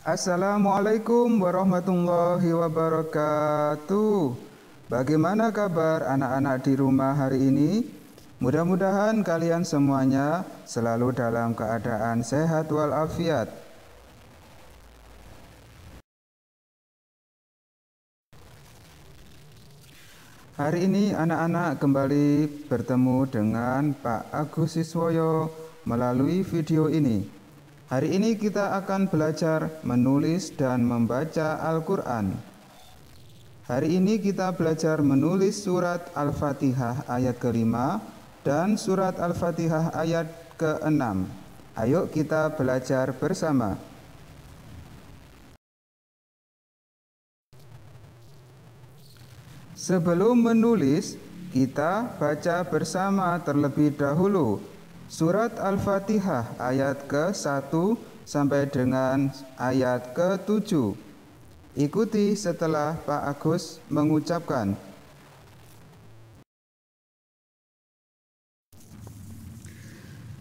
Assalamualaikum warahmatullahi wabarakatuh. Bagaimana kabar anak-anak di rumah hari ini? Mudah-mudahan kalian semuanya selalu dalam keadaan sehat walafiat. Hari ini anak-anak kembali bertemu dengan Pak Agus Siswoyo melalui video ini. Hari ini kita akan belajar menulis dan membaca Al-Quran. Hari ini kita belajar menulis surat Al-Fatihah ayat ke-5 dan surat Al-Fatihah ayat ke-6. Ayo kita belajar bersama. Sebelum menulis, kita baca bersama terlebih dahulu surat Al-Fatihah ayat ke-1 sampai dengan ayat ke-7. Ikuti setelah Pak Agus mengucapkan.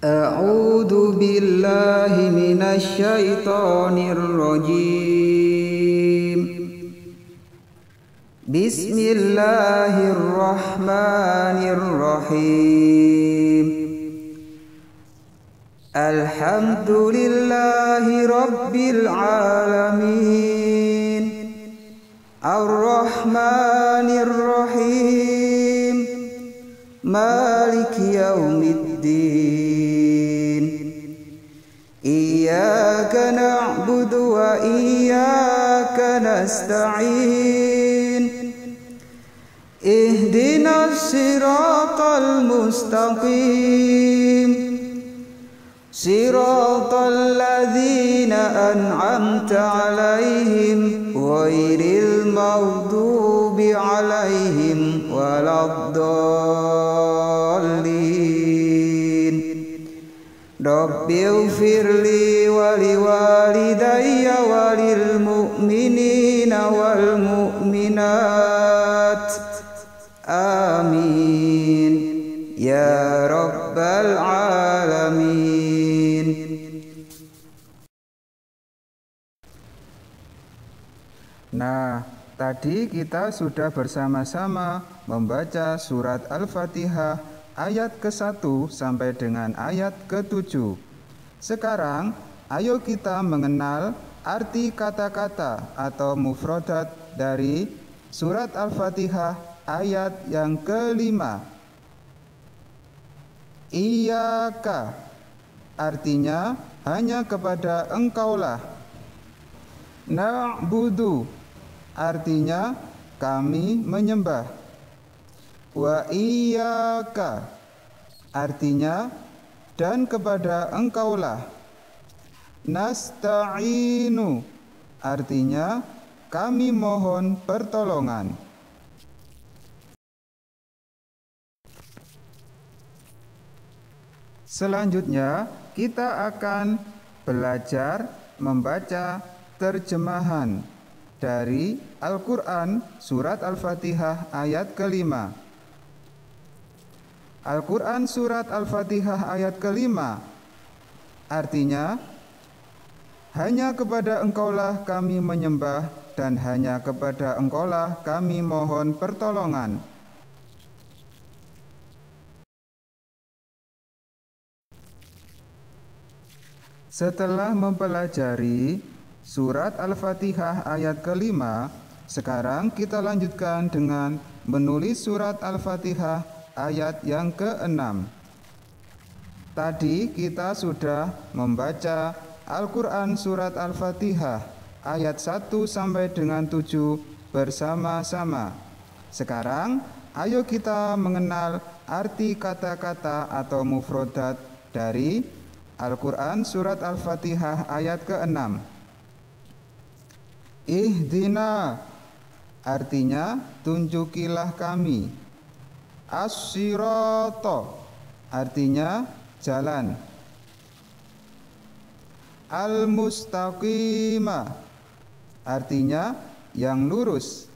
A'udzu billahi minasy syaithanir rajim. Bismillahirrahmanirrahim. Alhamdulillahi rabbil alamin. Ar-Rahmanir Rahim. Maliki yaumiddin. Iyyaka na'budu wa iyyaka nasta'in. Ihdinas siratal mustaqim. Siratal ladzina an'amta 'alaihim ghairil maghdubi 'alaihim waladdallin. Rabbighfirli wa liwalidayya walil mu'minina wal mu'minat. Amin ya rabbal alamin. Nah, tadi kita sudah bersama-sama membaca surat Al-Fatihah ayat ke-1 sampai dengan ayat ke-7. Sekarang, ayo kita mengenal arti kata-kata atau mufradat dari surat Al-Fatihah ayat yang ke-5. Iyyaka artinya hanya kepada engkaulah. Na'budu artinya kami menyembah. Wa iyyaka artinya dan kepada engkaulah. Nasta'inu artinya kami mohon pertolongan. Selanjutnya kita akan belajar membaca terjemahan dari Al-Quran surat Al-Fatihah ayat ke-5. Al-Quran surat Al-Fatihah ayat ke-5 artinya, hanya kepada engkaulah kami menyembah dan hanya kepada engkaulah kami mohon pertolongan. Setelah mempelajari surat Al-Fatihah ayat ke-5, sekarang kita lanjutkan dengan menulis surat Al-Fatihah ayat yang ke-6. Tadi kita sudah membaca Al-Quran surat Al-Fatihah ayat 1 sampai dengan 7 bersama-sama. Sekarang ayo kita mengenal arti kata-kata atau mufradat dari Al-Quran surat Al-Fatihah ayat ke-6. Ihdina artinya tunjukilah kami. As-sirata artinya jalan. Al-mustaqima artinya yang lurus.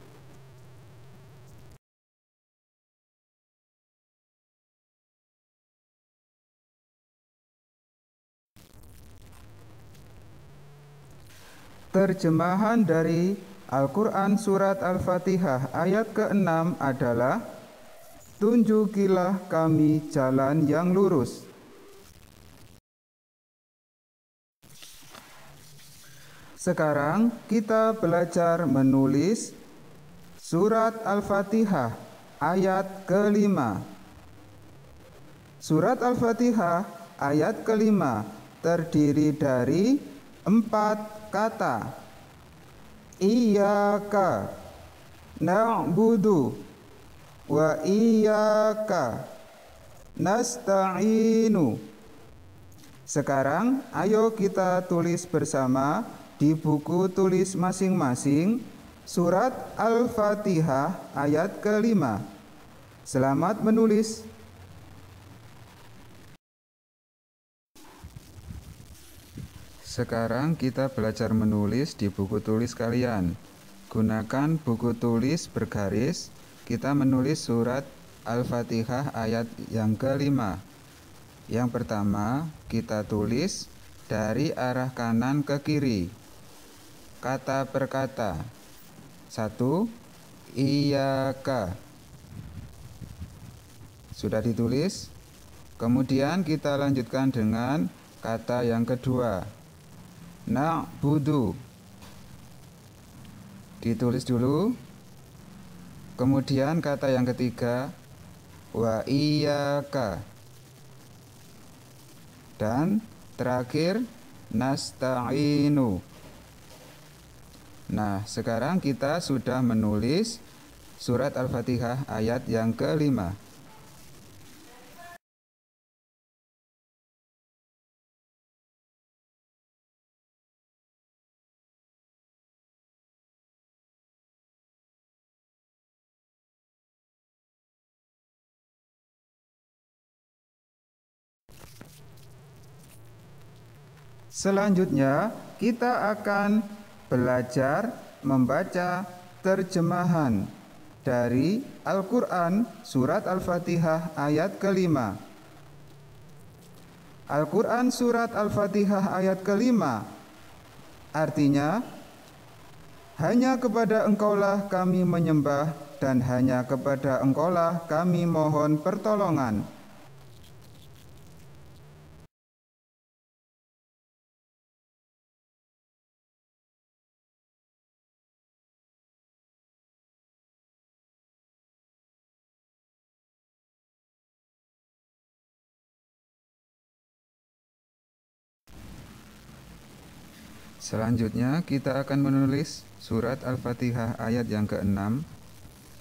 Terjemahan dari Al-Quran Surat Al-Fatihah ayat ke-6 adalah: tunjukilah kami jalan yang lurus. Sekarang kita belajar menulis Surat Al-Fatihah ayat ke-5. Surat Al-Fatihah ayat ke-5 terdiri dari 4 kata. Iyyaka na'budu wa iyyaka nasta'inu. Sekarang ayo kita tulis bersama di buku tulis masing-masing Surat Al-Fatihah ayat ke-5. Selamat menulis. Sekarang kita belajar menulis di buku tulis kalian. Gunakan buku tulis bergaris. Kita menulis surat Al-Fatihah ayat yang ke-5. Yang pertama, kita tulis dari arah kanan ke kiri, kata per kata. 1. Iyyaka. Sudah ditulis? Kemudian kita lanjutkan dengan kata yang kedua, na'budu. Ditulis dulu. Kemudian kata yang ketiga, wa iyyaka. Dan terakhir, nasta'inu. Nah, sekarang kita sudah menulis surat Al-Fatihah ayat yang ke-5. Selanjutnya, kita akan belajar membaca terjemahan dari Al-Quran Surat Al-Fatihah ayat ke-5. Al-Quran Surat Al-Fatihah ayat ke-5 artinya, hanya kepada Engkaulah kami menyembah dan hanya kepada Engkaulah kami mohon pertolongan. Selanjutnya kita akan menulis surat Al-Fatihah ayat yang ke-6.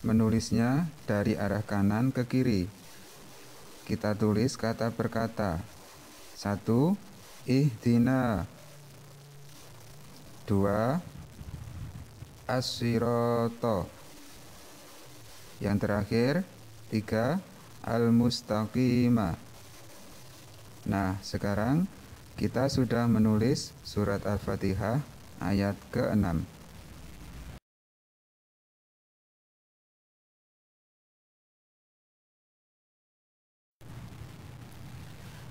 Menulisnya dari arah kanan ke kiri. Kita tulis kata per kata. 1. Ihdina. 2. As-sirata. Yang terakhir 3. Al-mustaqima. Nah, sekarang kita sudah menulis surat Al-Fatihah ayat ke-6.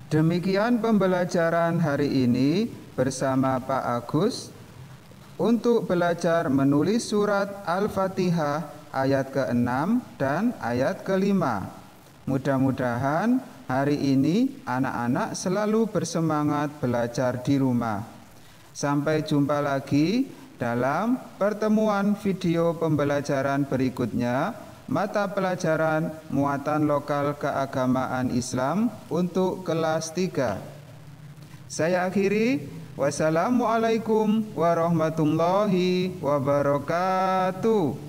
Demikian pembelajaran hari ini bersama Pak Agus untuk belajar menulis surat Al-Fatihah ayat ke-6 dan ayat ke-5. Mudah-mudahan hari ini anak-anak selalu bersemangat belajar di rumah. Sampai jumpa lagi dalam pertemuan video pembelajaran berikutnya, mata pelajaran muatan lokal keagamaan Islam untuk kelas 3. Saya akhiri. Wassalamualaikum warahmatullahi wabarakatuh.